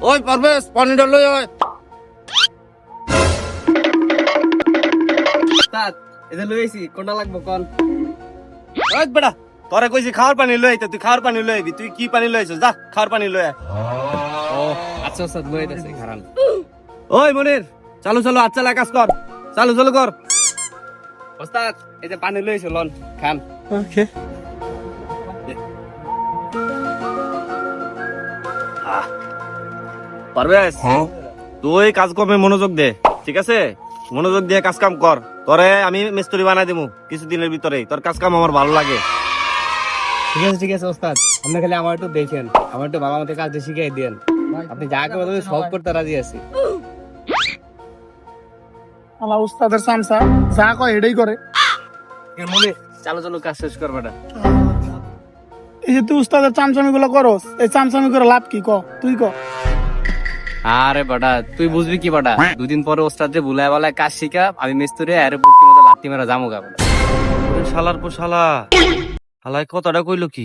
ওই পারভেজ পানিটা লই ওই। ওস্তাদ এটা লইছি কোনটা লাগবো কোন? ওই বেটা তোরে কইছি খাওয়ার পানি লই আইতে, তুই খাওয়ার পানি লই আইবি। তুই কি পানি লই আইছস? যা খাওয়ার পানি লই আয়। ও আচ্ছা ওস্তাদ লইতাছি খারান। ওই মনির চালু চালু আচ্ছা লাগা কাজ কর, চালু চালু কর। ওস্তাদ এই যে পানি লইছো লন খান। ওকে পারভেজ তুই কাজ কর্মে মনোযোগ দে, ঠিক আছে? মনোযোগ দিয়ে কাজ কাম কর। তোরে আমি মিস্ত্রি বানাই দিমু কিছুদিনের ভিতরে। তোর কাজ কাম আমার ভালো লাগে। ঠিক আছে ওস্তাদ, আপনি খালি আমার একটু দেখেন, আমার একটু ভালো মতো কাজটা শিখিয়ে দেন। আপনি যা করবেন আমি সব করতে রাজি আছি। আমার উস্তাদের সামসা যা কয় এটাই করে। মনে চালু চালু কাজ শেষ করবে না। এই যে তুই উস্তাদের চামচামি গুলো করস, এই চামচামি করে লাভ কি? তুই ক। আরে বাড়া তুই বুঝবি কি বাড়া, দুদিন পরে ওস্তাদ যে বুলায় বলায় কাজ শিখা আমি মিস্ত্রি আরে বুটকি মতো লাত্তি মেরা জামু গা। শালার পর শালা, শালায় কথাটা কইলো কি?